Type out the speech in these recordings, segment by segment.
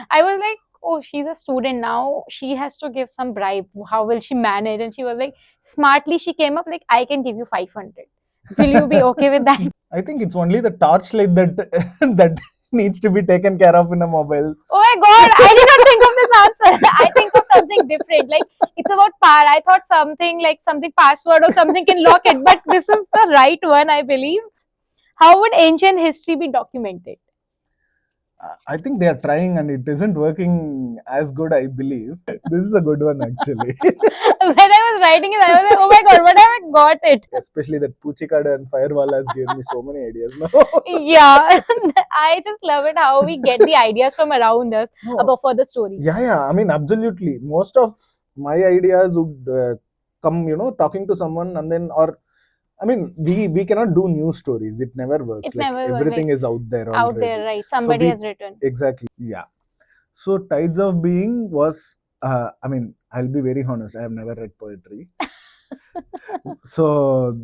I was like, oh, she's a student now. She has to give some bribe. How will she manage? And she was like, smartly, she came up like, I can give you 500. Will you be okay with that? I think it's only the torchlight that that needs to be taken care of in a mobile. Oh my god, I did not think of this answer. I think of something different. Like it's about power. I thought something like something password or something can lock it, but this is the right one, I believe. How would ancient history be documented? I think they are trying and it isn't working as good, I believe. This is a good one, actually. When I was writing it, I was like, oh my god, what have I got it? Especially that Puchikada and Firewall has given me so many ideas now. Yeah, I just love it how we get the ideas from around us No, about for the story. yeah. I mean, absolutely. Most of my ideas would come, talking to someone and then, or I mean, we cannot do news stories. It never works. It's Like never everything like is out there out there, already. right? So Somebody we has written. exactly, yeah. So Tides of Being was, I mean, I'll be very honest. I have never read poetry. So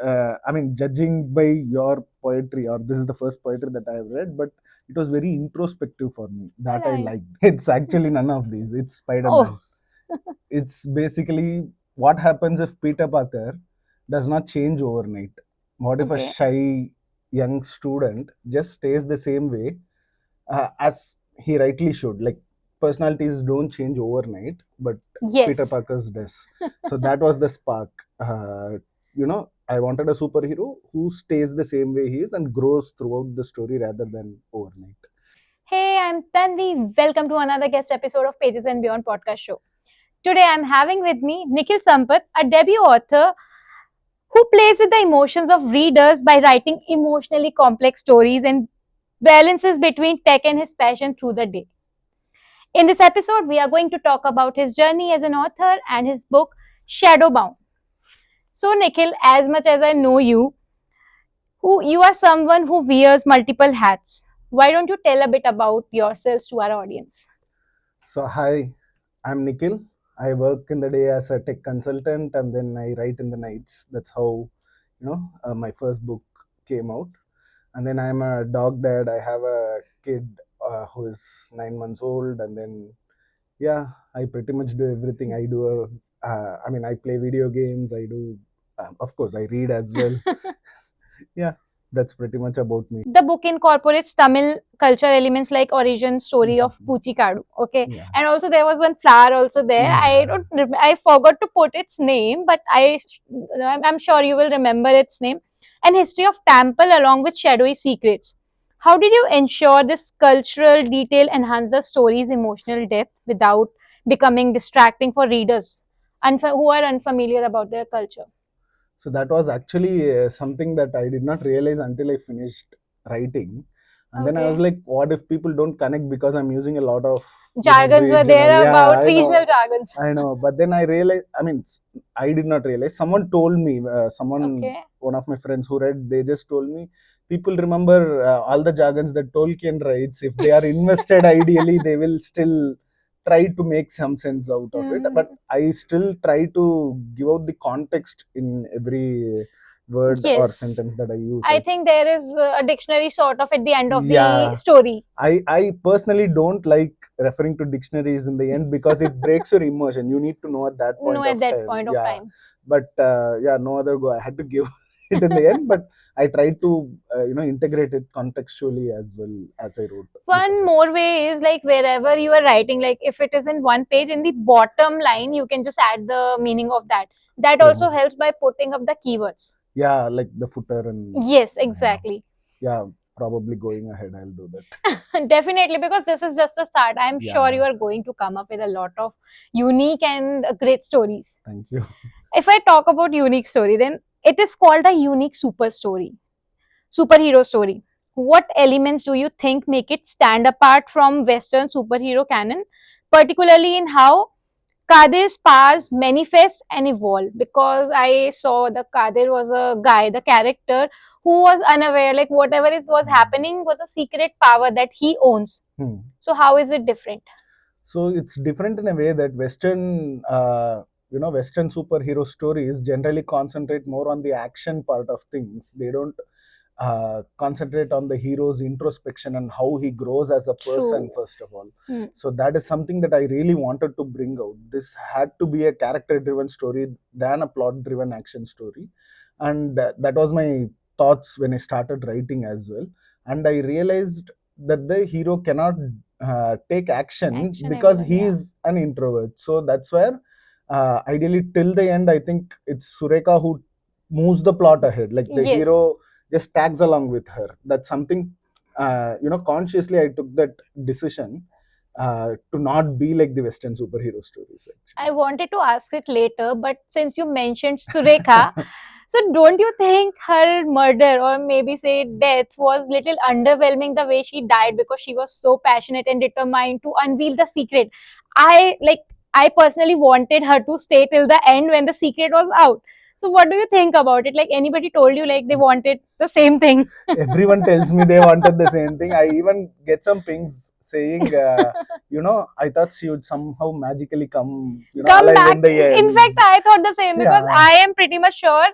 I mean, judging by your poetry, or this is the first poetry that I have read, but it was very introspective for me. That I Right. liked. It's actually none of these. It's Oh, Spider-Man. It's basically what happens if Peter Parker does not change overnight. What if a okay. shy young student just stays the same way as he rightly should? Like personalities don't change overnight, but Peter Yes. Parker's does. So that was the spark. I wanted a superhero who stays the same way he is and grows throughout the story rather than overnight. Hey, I'm Tanvi. Welcome to another guest episode of Pages and Beyond podcast show. Today I'm having with me Nikhil Sampath, a debut author who plays with the emotions of readers by writing emotionally complex stories and balances between tech and his passion through the day. In this episode, we are going to talk about his journey as an author and his book Shadowbound. So, Nikhil, as much as I know you, who you are someone who wears multiple hats. Why don't you tell a bit about yourselves to our audience? So hi, I'm Nikhil. I work in the day as a tech consultant and then I write in the nights. That's how my first book came out. And then I'm a dog dad. I have a kid who is 9 months old, and then yeah, I pretty much do everything. I do. I mean, I play video games. I do. Of course, I read as well. Yeah, that's pretty much about me. The book incorporates Tamil culture elements like origin story of Puchikadu. Okay, Yeah, and also there was one flower also there. I yeah. don't. I forgot to put its name, but I'm sure you will remember its name. And history of Temple along with shadowy secrets. How did you ensure this cultural detail enhance the story's emotional depth without becoming distracting for readers who are unfamiliar about their culture? So that was actually something that I did not realize until I finished writing. And then I was Okay. like, what if people don't connect because I'm using a lot of, Jargons were regional. there Yeah, about I regional know. jargons. I know. But then I realized, I mean, I did not realize. Someone told me, Okay. one of my friends who read, they just told me, people remember all the jargons that Tolkien writes. If they are invested, ideally, they will still try to make some sense out of it. But Hmm. I still try to give out the context in every word or Yes. sentence that I use. I think there is a dictionary sort of at the end of the Yeah, story. I personally don't like referring to dictionaries in the end because it breaks your immersion. You need to know at that No, point at of that time. point of Yeah, time. but yeah, no other go. I had to give it in the end, but I tried to integrate it contextually as well as I wrote because One of it. more way is like wherever you are writing, like if it is in one page, in the bottom line, you can just add the meaning of that. That also Oh, helps by putting up the keywords. yeah, like the footer and Yes, yeah, exactly. yeah. Probably going ahead, I'll do that. Definitely, because this is just a start. I'm sure Yeah, you are going to come up with a lot of unique and great stories. thank you. If I talk about unique story, then it is called a unique superhero story. What elements do you think make it stand apart from Western superhero canon, particularly in how Kadir's powers manifest and evolve? Because I saw the Kadir was a guy, the character who was unaware, like whatever is was happening was a secret power that he owns. Hmm. So how is it different? So it's different in a way that Western superhero stories generally concentrate more on the action part of things. They don't concentrate on the hero's introspection and how he grows as a person, True. first of all. So that is something that I really wanted to bring out. This had to be a character driven story than a plot driven action story, and that was my thoughts when I started writing as well. And I realized that the hero cannot take action because everyone, he yeah. is an introvert. So that's where ideally till the end I think it's Sureka who moves the plot ahead. Like the Yes. hero just tags along with her. That's something consciously I took that decision to not be like the Western superhero stories. I wanted to ask it later, but since you mentioned Surekha, so don't you think her murder or maybe say death was little underwhelming the way she died because she was so passionate and determined to unveil the secret? I like I personally wanted her to stay till the end when the secret was out. So what do you think about it? Like anybody told you like they wanted the same thing? Everyone tells me they wanted the same thing. I even get some pings saying, I thought she would somehow magically come, Come alive back. in the In end. fact, I thought the same because Yeah. I am pretty much sure.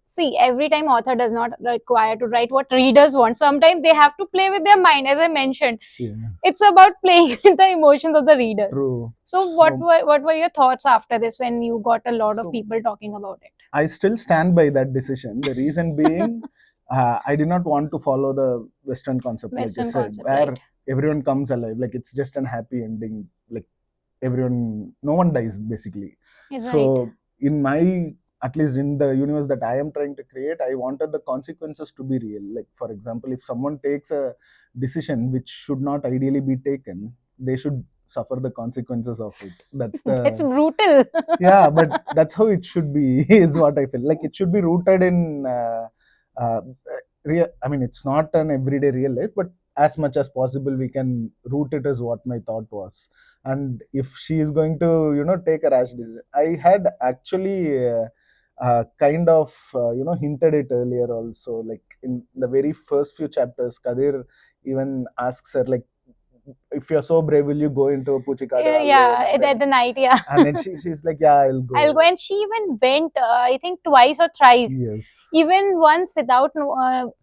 See, every time author does not require to write what readers want. Sometimes they have to play with their mind, as I mentioned. Yes. It's about playing with the emotions of the readers. True. So, what were your thoughts after this when you got a lot of So- people talking about it? I still stand by that decision. The reason being, I did not want to follow the Western concept, like I Western said, concept, where right? everyone comes alive. Like it's just an happy ending. Like no one dies basically. Right. So in my, at least in the universe that I am trying to create, I wanted the consequences to be real. Like for example, if someone takes a decision which should not ideally be taken, they should suffer the consequences of it. That's That's brutal. yeah, but that's how it should be. Is what I feel. Like it should be rooted in uh, real. I mean, it's not an everyday real life, but as much as possible we can root it as what my thought was. And if she is going to take a rash decision, I had actually kind of hinted it earlier also. Like in the very first few chapters, Kadir even asks her, like, if you're so brave, will you go into a Puchikadu alone? Yeah, And at the then, night, yeah. and then she's like, yeah, I'll go. I'll go, and she even went. I think twice or thrice. Yes. Even once without.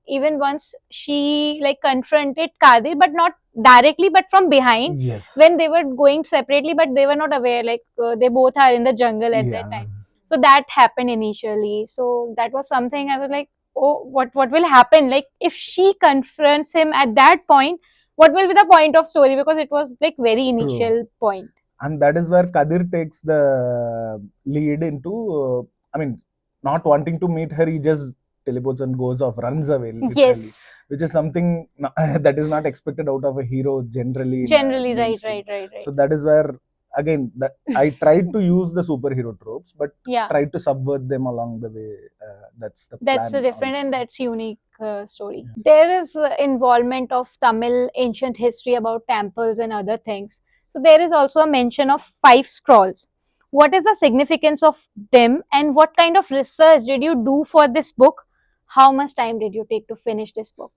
Even once she like confronted Kadir, but not directly, but from behind. Yes. When they were going separately, but they were not aware. Like they both are in the jungle at that time. So that happened initially. So that was something I was like, oh, what will happen? Like if she confronts him at that point, what will be the point of story? Because it was like very initial point. And that is where Kadir takes the lead into, I mean, not wanting to meet her, he just teleports and goes off, runs away, literally. Yes. Which is something that is not expected out of a hero generally. Generally, right. So that is where, again, I tried to use the superhero tropes, but Yeah, tried to subvert them along the way. That's the that's a plan different also. and that's unique story. There is involvement of Tamil ancient history about temples and other things. So there is also a mention of 5 scrolls. What is the significance of them, and what kind of research did you do for this book? How much time did you take to finish this book?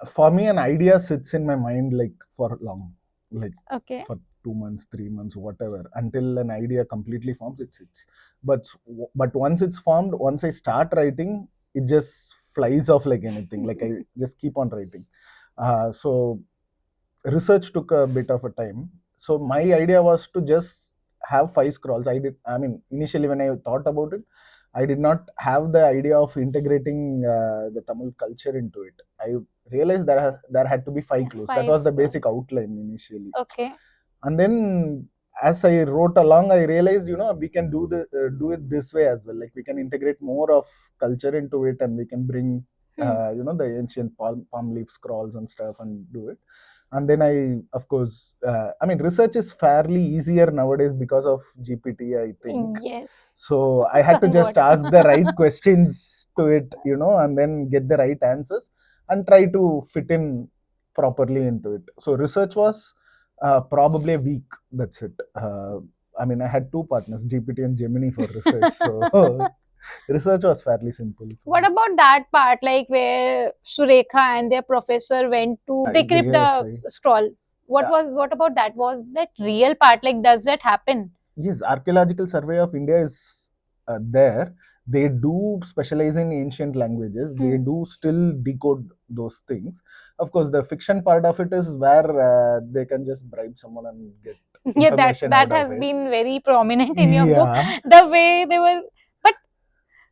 For me, an idea sits in my mind like for long, like Okay. for 2 months, 3 months, whatever, until an idea completely forms. It sits. But once it's formed, once I start writing, it just flies off like anything. Like I just keep on writing. So research took a bit of a time. So my idea was to just have 5 scrolls. I mean, initially when I thought about it, I did not have the idea of integrating the Tamil culture into it. I realized there had to be 5 clues. That was the basic outline initially. Okay. And then as I wrote along, I realized, we can do it this way as well. Like we can integrate more of culture into it, and we can bring, the ancient palm leaf scrolls and stuff and do it. And then I, of course, I mean, research is fairly easier nowadays because of GPT, I think. Yes. So I had to just ask the right questions to it, and then get the right answers and try to fit in properly into it. So research was probably a week. That's it. I mean, I had 2 partners, GPT and Gemini, for research. So research was fairly simple. What about that part, like where Surekha and their professor went to decrypt the scroll? What about that? Was that real part? Like, does that happen? Yes, Archaeological Survey of India is there. they do specialize in ancient languages. They do still decode those things. Of course, the fiction part of it is where they can just bribe someone and get Yeah, that information that out of has it. been very prominent in your book. Yeah. The way they were, but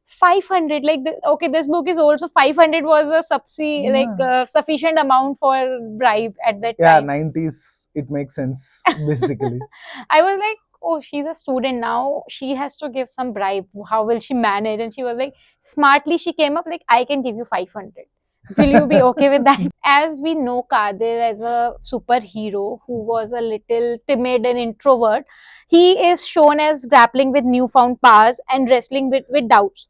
500, like okay, this book is also 500 was a Yeah. sufficient amount for bribe at that Yeah, time. 90s, it makes sense, basically. I was like, oh, she's a student now. She has to give some bribe. How will she manage? And she was like, smartly, she came up like, I can give you 500. Will you be okay with that? As we know Kadir as a superhero who was a little timid and introvert, he is shown as grappling with newfound powers and wrestling with doubts.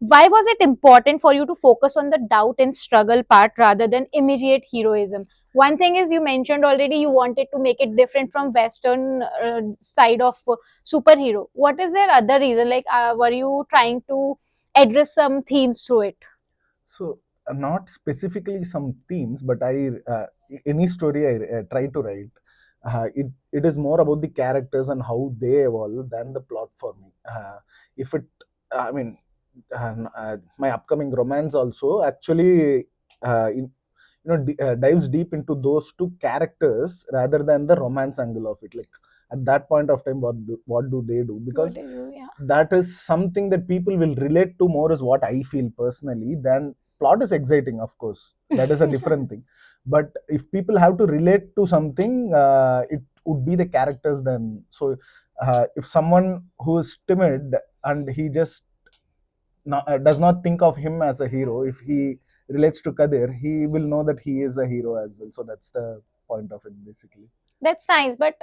Why was it important for you to focus on the doubt and struggle part rather than immediate heroism? One thing is, you mentioned already, you wanted to make it different from western side of superhero. What is there other reason, like were you trying to address some themes through it? So, not specifically some themes, but any story I try to write, it is more about the characters and how they evolve than the plot for me. If it, I mean, my upcoming romance also actually, dives deep into those two characters rather than the romance angle of it. Like at that point of time, what do they do? What Because did you, yeah. that is something that people will relate to more, is what I feel personally. Then plot is exciting, of course, that is a different thing. But if people have to relate to something, it would be the characters then. So if someone who is timid and he just does not think of him as a hero, if he relates to Kadir, he will know that he is a hero as well. So that's the point of it, basically. That's nice, but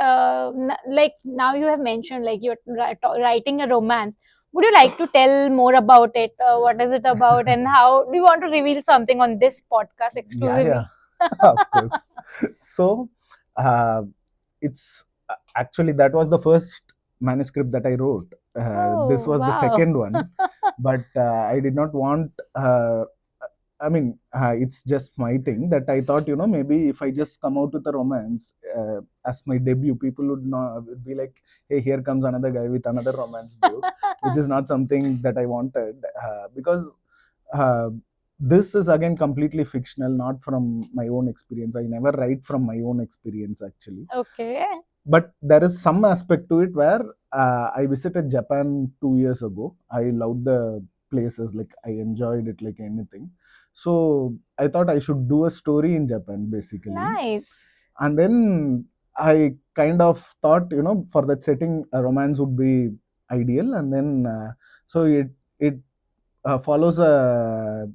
like now you have mentioned like you're writing a romance. Would you like to tell more about it? What is it about, and how do you want to reveal something on this podcast Yeah, yeah. exclusively? Of course. So uh, it's actually, that was the first manuscript that I wrote. This Oh was the wow! second one, but I did not want. I mean, it's just my thing that I thought, maybe if I just come out with a romance as my debut, people would be like, "Hey, here comes another guy with another romance book," which is not something that I wanted, because uh, this is again completely fictional, not from my own experience. I never write from my own experience, actually. Okay. But there is some aspect to it where I visited Japan 2 years ago. I loved the places, like I enjoyed it like anything. So I thought I should do a story in Japan, basically. Nice. And then I kind of thought, for that setting, a romance would be ideal. And then so it follows a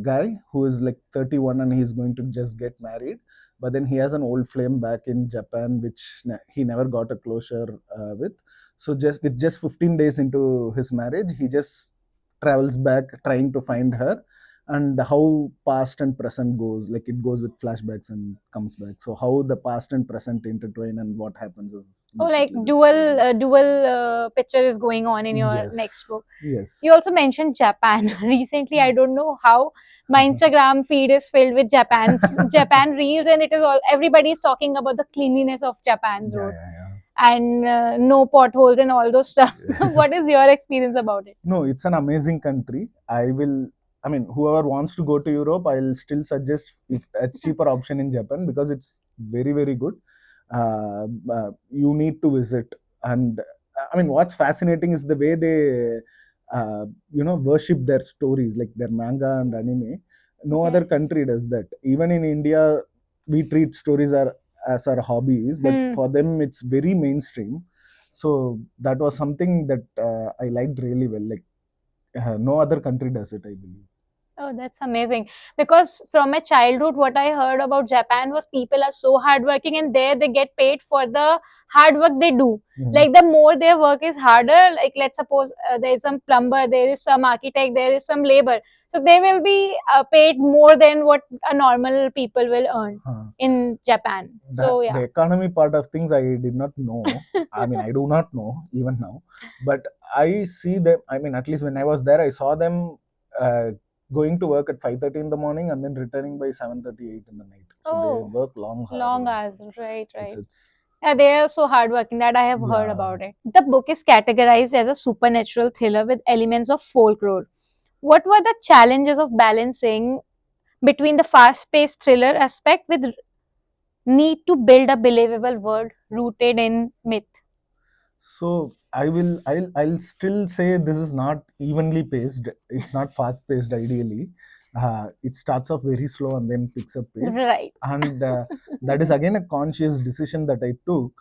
guy who is like 31 and he's going to just get married, but then he has an old flame back in Japan which he never got a closure with. So just 15 days into his marriage, he just travels back trying to find her. And how past and present goes, like it goes with flashbacks and comes back. So how the past and present intertwine and what happens is Oh, like basically the story. dual picture is going on in your next Yes, book. You yes. also mentioned Japan. Recently, I don't know how my Instagram feed is filled with Japan reels, and it is all everybody is talking about the cleanliness of Japan's Yeah, road yeah, and no potholes and all those stuff. yeah. What is your experience about it? No, it's an amazing country. I mean, whoever wants to go to Europe, I'll still suggest if a cheaper option in Japan, because it's very, very good. You need to visit. And I mean, what's fascinating is the way they, worship their stories, like their manga and anime. No Okay. other country does that. Even in India, we treat stories as our hobbies, but Hmm. for them, it's very mainstream. So that was something that I liked really well. Like no other country does it, I believe. Oh, that's amazing. Because from my childhood, what I heard about Japan was people are so hardworking, and there they get paid for the hard work they do. Mhm. Like the more their work is harder, like let's suppose there is some plumber, there is some architect, there is some labor. So they will be paid more than what a normal people will earn Huh. in Japan. That So the yeah. economy part of things I did not know. I mean, I do not know even now, but I see them. I mean, at least when I was there, I saw them uh, going to work at 5:30 in the morning and then returning by 7:38 in the night. So they Oh, work long hours long also. hours. Right, It's right. it's Yeah, they are so hardworking that I have heard Yeah. about it. The book is categorized as a supernatural thriller with elements of folklore. What were the challenges of balancing between the fast-paced thriller aspect with need to build a believable world rooted in myth? So I'll still say this is not evenly paced. It's not fast paced. Ideally, it starts off very slow and then picks up pace, Right. and that is again a conscious decision that I took.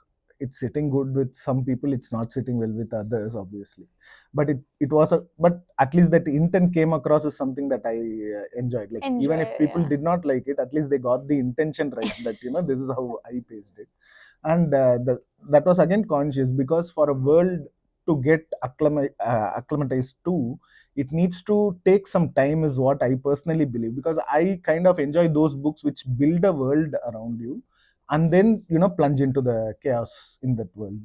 It's sitting good with some people. It's not sitting well with others, obviously. But it was a, but at least that intent came across as something that I enjoyed. Like even if Enjoy, people yeah. did not like it, at least they got the intention right. That this is how I paced it, and that was again conscious because for a world to get acclimatized to, it needs to take some time, is what I personally believe, because I kind of enjoy those books which build a world around you and then plunge into the chaos in that world.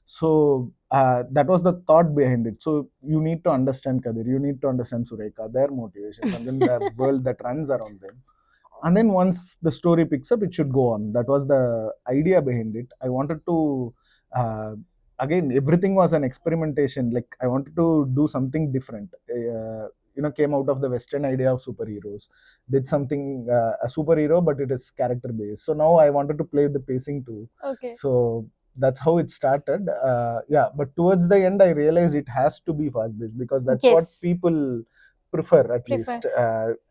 So that was the thought behind it. So you need to understand Kadir, you need to understand Sureka, their motivations, and then the world that runs around them, and then once the story picks up, it should go on. That was the idea behind it. I wanted to uh, again, everything was an experimentation. Like I wanted to do something different. Came out of the western idea of superheroes, did something, a superhero but it is character based. So now I wanted to play the pacing too. Okay. So that's how it started. Yeah, but towards the end I realized it has to be fast based because that's what Yes. people prefer, at Prefer. least.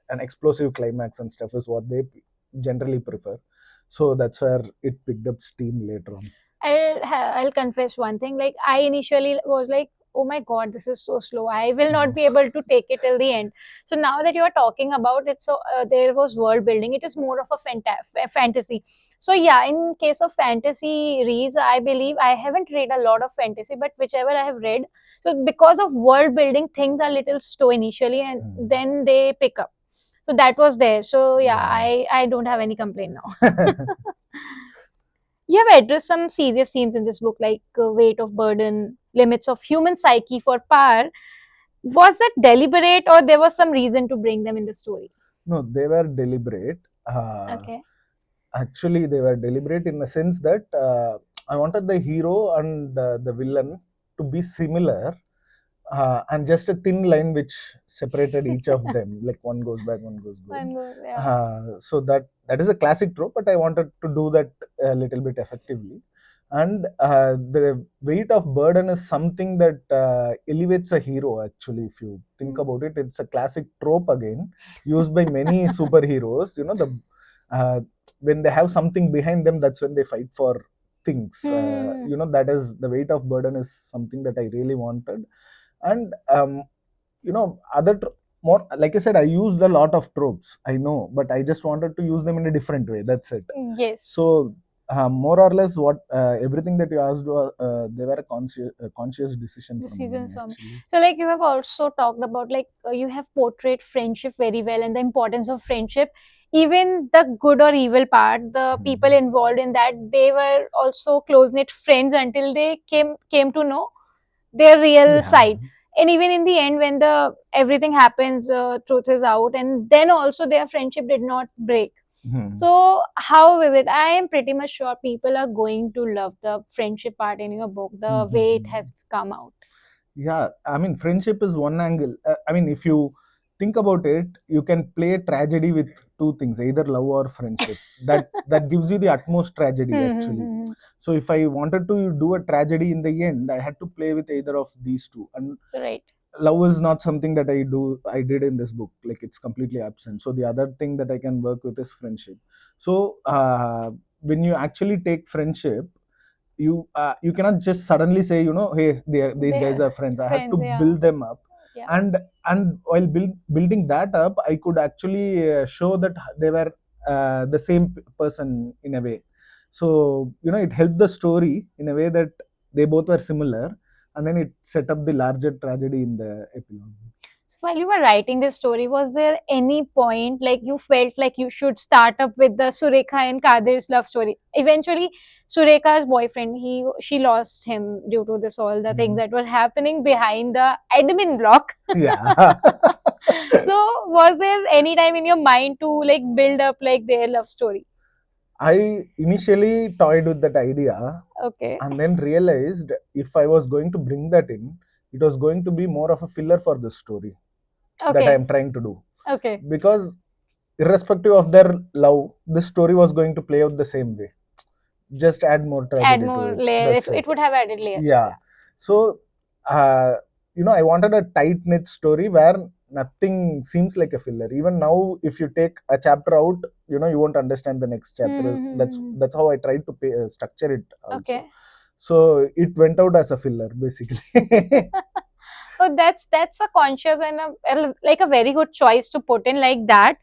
An explosive climax and stuff is what they generally prefer. So that's where it picked up steam later on. I'll confess one thing. Like I initially was like, oh my god, this is so slow. I will not Mhm. be able to take it till the end. So now that you are talking about it, so there was world building. It is more of a fantasy. So yeah, in case of fantasy reads, I believe I haven't read a lot of fantasy, but whichever I have read, so because of world building, things are little slow initially, and Mhm. then they pick up. So that was there. So yeah, Yeah. I don't have any complaint now. You have addressed some serious themes in this book, like weight of burden, limits of human psyche for power. Was that deliberate, or there was some reason to bring them in the story? No, they were deliberate. Uh, Okay. Actually, they were deliberate in the sense that I wanted the hero and the villain to be similar, and just a thin line which separated each of them. Like one goes bad, one goes good. One goes, yeah. So that is a classic trope, but I wanted to do that a little bit effectively. And the weight of burden is something that elevates a hero. Actually, if you think Mm. about it, it's a classic trope again, used by many superheroes. The when they have something behind them, that's when they fight for things. Hmm. That is the weight of burden is something that I really wanted. And other more, like I said, I used a lot of tropes, I know, but I just wanted to use them in a different way. That's it. Yes. So more or less what everything that you asked they were a conscious decision The from me, seasons from. actually. So, like you have also talked about, like you have portrayed friendship very well and the importance of friendship. Even the good or evil part, the people Hmm. involved in that, they were also close knit friends until they came to know their real Yeah. side. And even in the end, when the everything happens, truth is out, and then also their friendship did not break. Hmm. So how is it? I am pretty much sure people are going to love the friendship part in your book, the way it Hmm. has come out. Yeah, I mean, friendship is one angle. I mean, if you think about it, you can play tragedy with two things, either love or friendship. That gives you the utmost tragedy, actually. So if I wanted to do a tragedy in the end, I had to play with either of these two. And Right. love is not something that I did in this book. Like it's completely absent. So the other thing that I can work with is friendship. So when you actually take friendship, you cannot just suddenly say, hey, these They guys are are friends. I had to friends, yeah. build them up. Yeah. And while building that up, I could actually show that they were the same person in a way. So it helped the story in a way that they both were similar, and then it set up the larger tragedy in the epilogue. So while you were writing this story, was there any point like you felt like you should start up with the Surekha and Kadir's love story? Eventually, Surekha's boyfriend, she lost him due to this all the things Mhm. that were happening behind the admin block. Yeah. So was there any time in your mind to like build up like their love story? I initially toyed with that idea Okay. and then realized if I was going to bring that in, it was going to be more of a filler for the story that I Okay. am trying to do. Okay. Because irrespective of their love, this story was going to play out the same way. Just add more Add tragedy to more it. layer. That's It it. would have added layers. Yeah. So, uh, I wanted a tight knit story where nothing seems like a filler. Even now, if you take a chapter out, you won't understand the next chapter. Mm-hmm. That's how I tried to structure it also. Okay. So it went out as a filler basically. Oh, that's a conscious and like a very good choice to put in like that,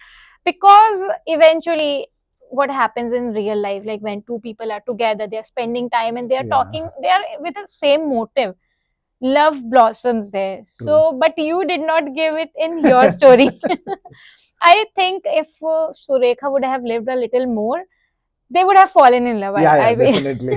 because eventually what happens in real life, like when two people are together, they're spending time and they're Yeah, talking, they are with the same motive. Love blossoms there. true. So, but you did not give it in your story. I think if Surekha would have lived a little more, they would have fallen in love. Yeah, I yeah, mean, definitely.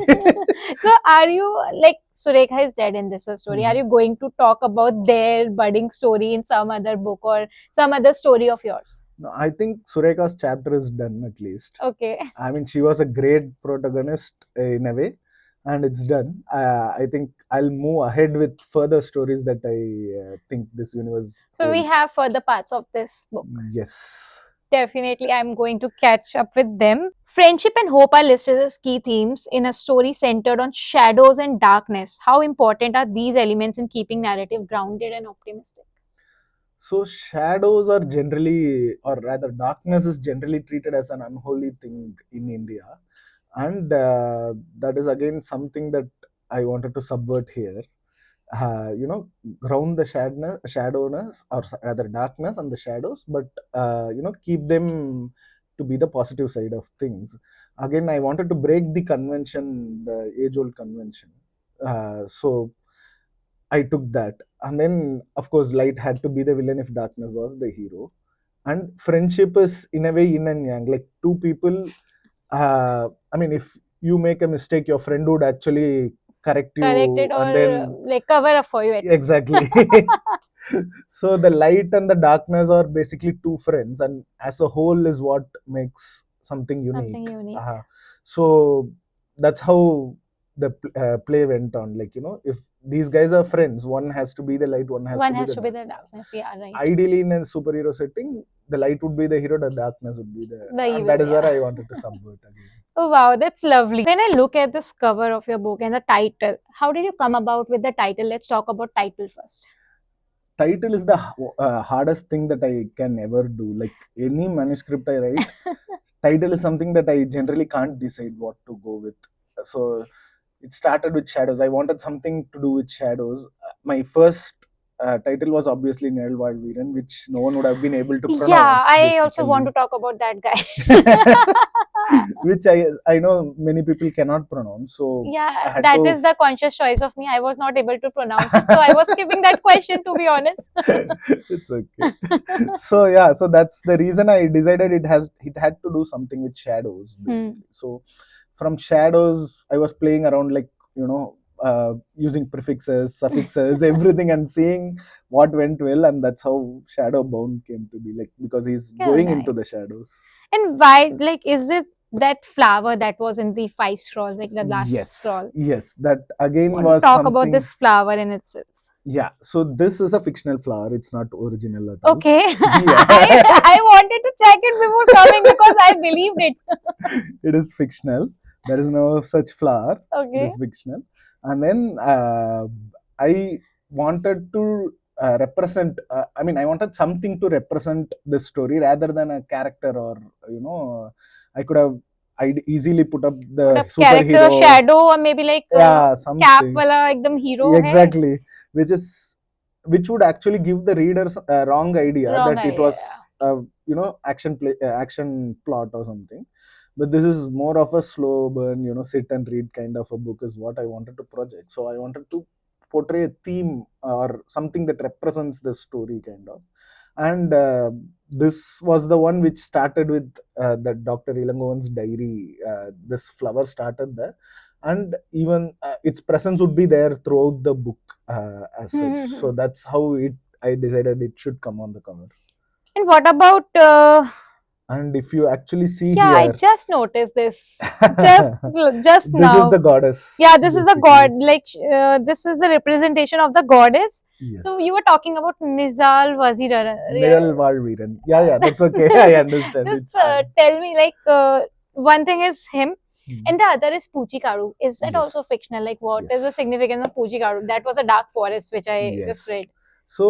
so are you like Surekha is dead in this story? Are Mhm. you going to talk about their budding story in some other book or some other story of yours? No, I think Surekha's chapter is done at least. Okay. I mean, she was a great protagonist in a way, and it's done. I think I'll move ahead with further stories that I think this universe So we holds. have further parts of this book. Yes. Definitely, I'm going to catch up with them. Friendship and hope are listed as key themes in a story centered on shadows and darkness. How important are these elements in keeping narrative grounded and optimistic? So shadows are generally, or rather, darkness is generally treated as an unholy thing in India, and that is again something that I wanted to subvert here. Ground the shadowiness, or rather darkness and the shadows, but keep them to be the positive side of things. Again, I wanted to break the convention, the age-old convention. So I took that, and then of course, light had to be the villain if darkness was the hero. And friendship is in a way yin and yang, like two people. I mean, if you make a mistake, your friend would actually correct Correct you, it or and then like cover up for you at least. exactly. So the light and the darkness are basically two friends, and as a whole is what makes something Something unique. unique. So that's how the play went on. Like, if these guys are friends, one has to be the light, one has to One be has the to be the darkness. darkness. Yeah, right. Ideally, in a superhero setting, the light would be the hero, the darkness would be The and evil, that is where yeah. I wanted to subvert again. Oh wow, that's lovely. When I look at this cover of your book and the title, how did you come about with the title? Let's talk about title first. Title is the hardest thing that I can ever do. Like any manuscript I write, title is something that I generally can't decide what to go with. So it started with shadows. I wanted something to do with shadows. My first title was obviously Neralvad Veeran, which no one would have been able to Yeah, pronounce, I also want basically. to talk about that guy. Which I know many people cannot pronounce. So I Yeah, had that to. is the conscious choice of me. I was not able to pronounce it, so I was skipping that question to be honest. It's okay. So yeah, so that's the reason I decided it had to do something with shadows Hmm. basically. So from shadows I was playing around, like, using prefixes, suffixes, everything, and seeing what went well, and that's how shadow bound came to be, like, because he's going into Correct. the shadows. And why, like, is it that flower that was in the five scrolls, like the last Yes, scroll? yes, that again Want to was talk about something. this flower in itself? Yeah, so this is a fictional flower, it's not original at all. Okay, Yeah. I wanted to check it before coming because I believed it. It is fictional. There is no such flower. It Okay. is fictional. And then I wanted to represent. I mean, I wanted something to represent the story rather than a character, or I could have. I'd easily put up Put the up character, superhero. shadow, or maybe like Yeah, cap something. wala ekdam hero hai. Exactly, which would actually give the readers a wrong idea Wrong that it idea. was action plot or something. But this is more of a slow burn, sit and read kind of a book is what I wanted to project. So I wanted to portray a theme or something that represents the story kind of. And this was the one which started with the Dr. Ilangovan's diary. This flower started there, and even its presence would be there throughout the book as such. Yeah. So that's how I decided it should come on the cover. And what about And if you actually see Yeah, I here, just noticed this. Just just this is now. the goddess, Yeah, this is a god. basically. Like this is a representation of the goddess. So Yes. you were talking about Nizal Wazir. Nidal Valviran. Yeah, yeah, that's okay. I understand. Just It's fine. tell me, like, one thing is him, Hmm. and the other is Puchikaru. Is that Yes. also fictional? Like, what is the Yes. significance of Puchikaru? That was a dark forest, which I just Yes. read. So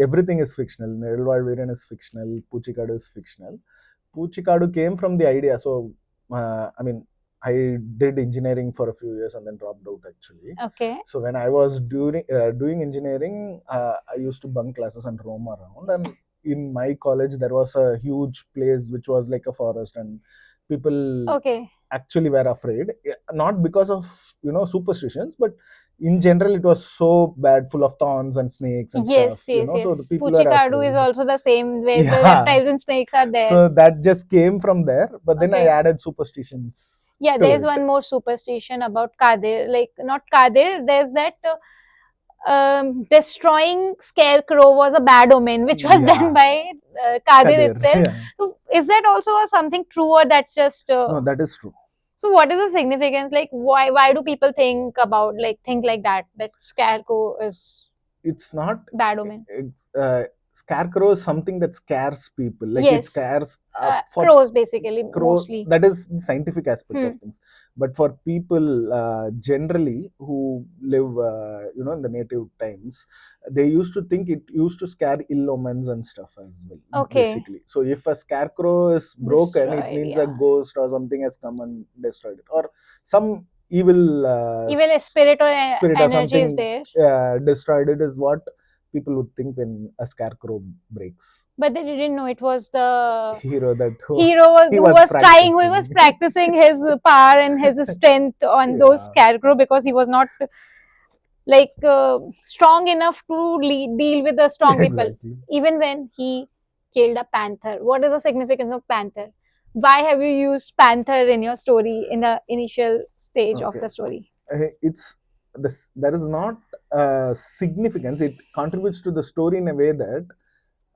everything is fictional. Nidal Valviran is fictional. Puchikadu is fictional. Puchikadu came from the idea. So, I mean, I did engineering for a few years and then dropped out actually. Okay. So when I was doing engineering, I used to bunk classes and roam around. And in my college, there was a huge place which was like a forest, and people Okay. actually were afraid. Not because of superstitions, but in general, it was so bad, full of thorns and snakes and stuff. Yes, yes, So the yes. people were Puchikaru is afraid. also the same where the Yeah. reptiles and snakes are there. So that just came from there, but then I Okay. added superstitions Yeah, to there's it. one more superstition about Kadir. Like, not Kadir, there's that destroying scarecrow was a bad omen, which was done Yeah, by Kadir Kadir. itself. Yeah. So is that also something true, or that's just No, that is true. so what is the significance? Like, why do people think like that, that scarecrow is It's not. bad omen? Scarecrow is something that scares people. Like it Yes, scares for crows basically crow. mostly. That is the scientific aspect Hmm. of things. But for people generally who live, in the native times, they used to think it used to scare ill omens and stuff as well. Okay, Basically, so if a scarecrow is broken, it destroyed. means a Yeah, ghost or something has come and destroyed it, or some evil even a spirit or spirit or energy is something there. destroyed it, is what people would think when a scarecrow breaks. But they didn't know it was the Hero that hero he who was was trying, who was practicing. practicing his power and his strength on those Yeah, scarecrow, because he was not like strong enough to deal with the strong people. exactly. Even when he killed a panther, what is the significance of panther? Why have you used panther in your story in the initial stage of Okay, the story? it's this. There is not significance. It contributes to the story in a way that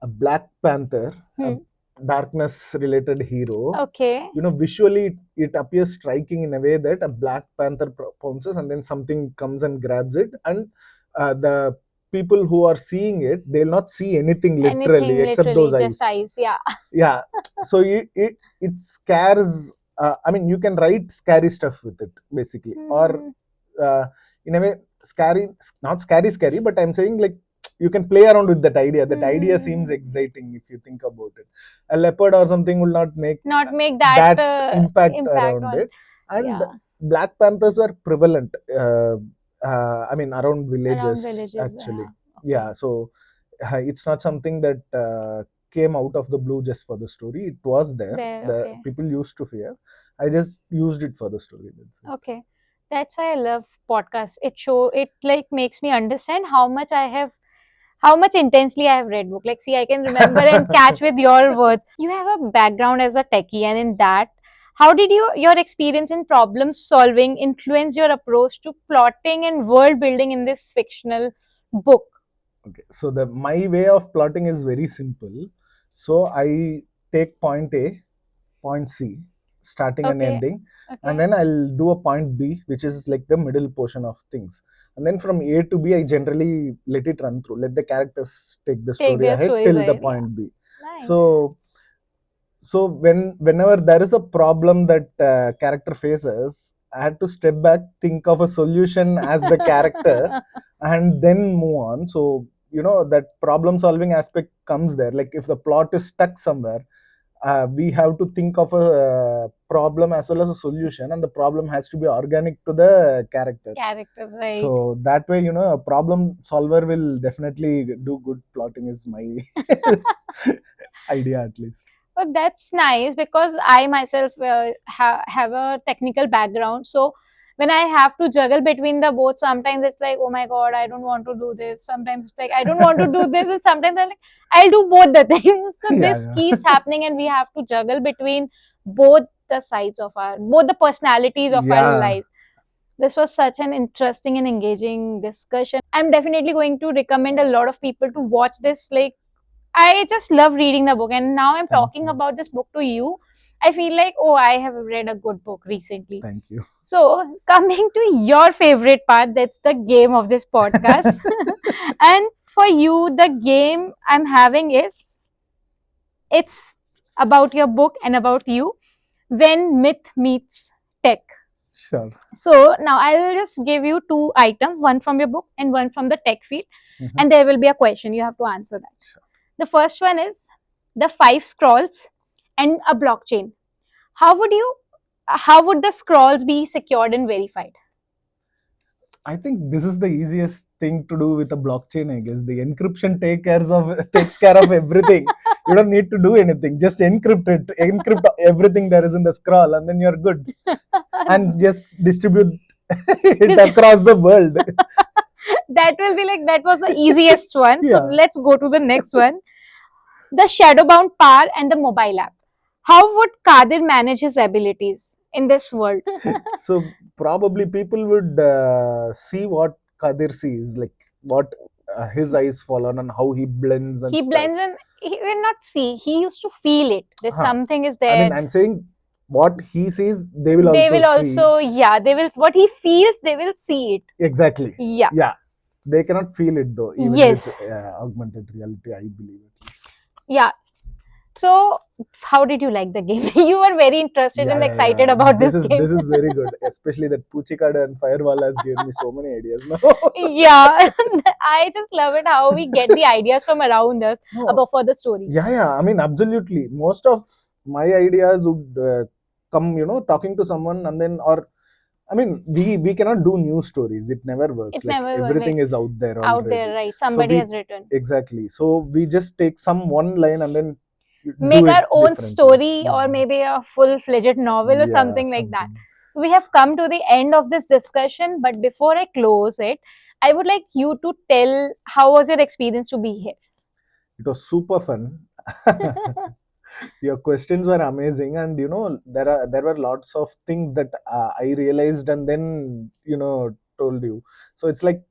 a Black Panther, a Hmm. darkness related hero, Okay. visually it appears striking in a way that a Black Panther pounces and then something comes and grabs it, and the people who are seeing it, they'll not see anything literally Anything except literally, those just eyes. eyes. Yeah. Yeah, so it scares. I mean, you can write scary stuff with it, basically, or Hmm. uh, in a way, scary, not scary, but I'm saying, like, you can play around with that idea. That idea seems Hmm. exciting if you think about it. A leopard or something will not make Not make that that impact impact around on. it. And Yeah, Black Panthers are prevalent. I mean, around around villages villages. Yeah. actually. Okay. Yeah, so it's not something that came out of the blue just for the story. It was there. There. The Okay. people used to fear. I just used it for the story. That's it. Okay. That's why I love podcasts. It like makes me understand how much intensely I have read book. Like, see, I can remember and catch with your words. You have a background as a techie, and in that, how did your experience in problem solving influence your approach to plotting and world building in this fictional book? Okay, so the my way of plotting is very simple. So I take point A, point C, starting and Okay. ending, and Okay. then I'll do a point B, which is like the middle portion of things. And then from A to B, I generally let it run through, let the characters take the Take story their ahead stories till the ahead. Yeah. point B. Nice. So whenever there is a problem that character faces, I had to step back, think of a solution as the character, and then move on. So that problem solving aspect comes there. Like if the plot is stuck somewhere, we have to think of a problem as well as a solution, and the problem has to be organic to the character. Character, right? So that way, a problem solver will definitely do good plotting, is my idea, at least. But that's nice, because I myself have a technical background. So when I have to juggle between the both, sometimes it's like, oh my god, I don't want to do this. Sometimes it's like, I don't want to do this. And sometimes I'm like, I'll do both the things. So this Yeah, keeps yeah. happening, and we have to juggle between both the sides of both the personalities of our Yeah. lives. This was such an interesting and engaging discussion. I'm definitely going to recommend a lot of people to watch this. Like, I just love reading the book, and now I'm Thank talking you. about this book to you. I feel like, oh, I have read a good book recently. Thank you. So, coming to your favorite part, that's the game of this podcast. And for you, the game I'm having is it's about your book and about you when myth meets tech. Sure. So, now I will just give you two items, one from your book and one from the tech field, Mhm. and there will be a question. You have to answer that. Sure. The first one is the five scrolls and a blockchain. How would you how would the scrolls be secured and verified? I think this is the easiest thing to do with a blockchain. I guess the encryption takes care of everything. You don't need to do anything. Just encrypt everything there is in the scroll, and then you're good. And just distribute it This- across the world. that will be like that was the easiest one. So Yeah. let's go to the next one. The shadowbound power and the mobile app. How would Kadir manage his abilities in this world? So probably people would see what Kadir sees, like what his eyes fall on and how he blends and He stuff. blends in. He will not see. He used to feel it. There's Huh. something is I mean, there. I'm saying what he sees, they will They also will see. also, yeah, they will, what he feels, they will see it. Exactly. Yeah. Yeah. They cannot feel it though, even with Yes. augmented reality, I believe at least. Yeah. So, how did you like the game? You were very interested and excited about This this is game. this is very good, especially that Puchikada and Firewall has given me so many ideas now. Yeah. I just love it how we get the ideas from around us No, about for the story. yeah. I mean, absolutely. Most of my ideas would come, talking to someone, and then or I mean, we cannot do news stories. It never works. It Like never was everything like is out there out there, already. right? So Somebody we has written. exactly. So we just take some one line and then do Make it our own differently. story Yeah. or maybe a full-fledged novel or Yeah, something like that. something. So we have come to the end of this discussion, but before I close it, I would like you to tell how was your experience to be here. It was super fun. Your questions were amazing, and there were lots of things that I realized and then told you. So it's like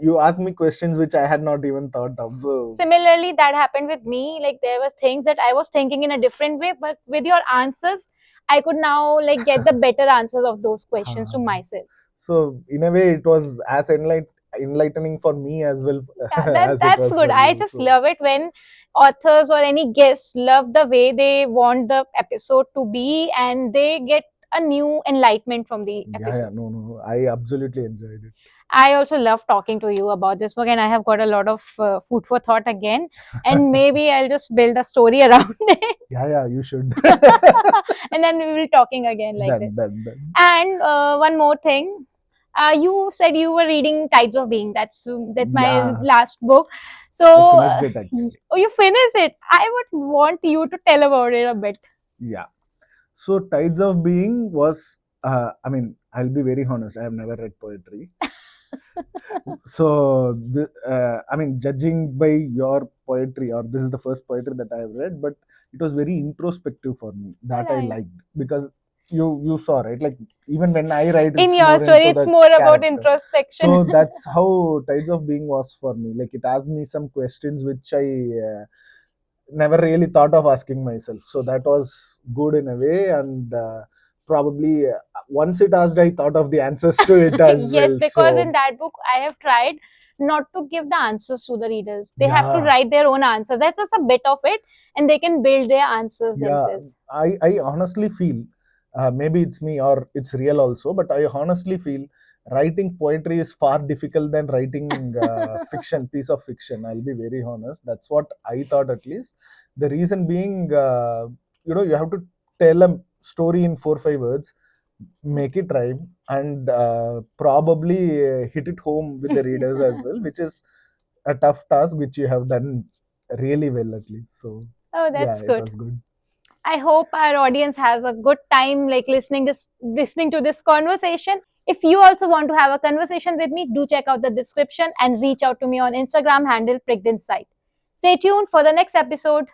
you asked me questions which I had not even thought of. So Similarly, that happened with me. Like there was things that I was thinking in a different way, but with your answers, I could now like get the better answers of those questions to myself. so in a way, it was as enlightening for me as well Yeah, as it that's was good. for I you. just So love it when authors or any guests love the way they want the episode to be and they get a new enlightenment from the yeah, episode. no, I absolutely enjoyed it. I also love talking to you about this book, and I have got a lot of food for thought again. And maybe I'll just build a story around it, Yeah, you should. and then we will be talking again like Done, this. done, done. And one more thing, you said you were reading Tides of Being. That's my Yeah, last book. So, I finished it actually. oh, you finished it. I would want you to tell about it a bit. Yeah. So Tides of Being was, I mean, I'll be very honest, I have never read poetry. So, I mean, judging by your poetry, or this is the first poetry that I have read, but it was very introspective for me. That I Right. liked because you saw, right? Like, even when I write, In it's your more story, into it's the more about character. introspection. So that's how Tides of Being was for me. Like, it asked me some questions which I never really thought of asking myself. So that was good in a way, and probably once it asked, I thought of the answers to it as Yes, well. because in So that book, I have tried not to give the answers to the readers. They have to yeah, write their own answers. That's just a bit of it, and they can build their answers yeah, themselves. I honestly feel, maybe it's me or it's real also, but I honestly feel writing poetry is far difficult than writing piece of fiction. I'll be very honest. That's what I thought, at least. The reason being, you have to tell a story in 4 5 words, make it rhyme, and probably hit it home with the readers as well, which is a tough task which you have done really well, at least. So Oh, yeah, that's it good. was good. I hope our audience has a good time like listening to this conversation. If you also want to have a conversation with me, do check out the description and reach out to me on Instagram handle Pricked Insight. Stay tuned for the next episode.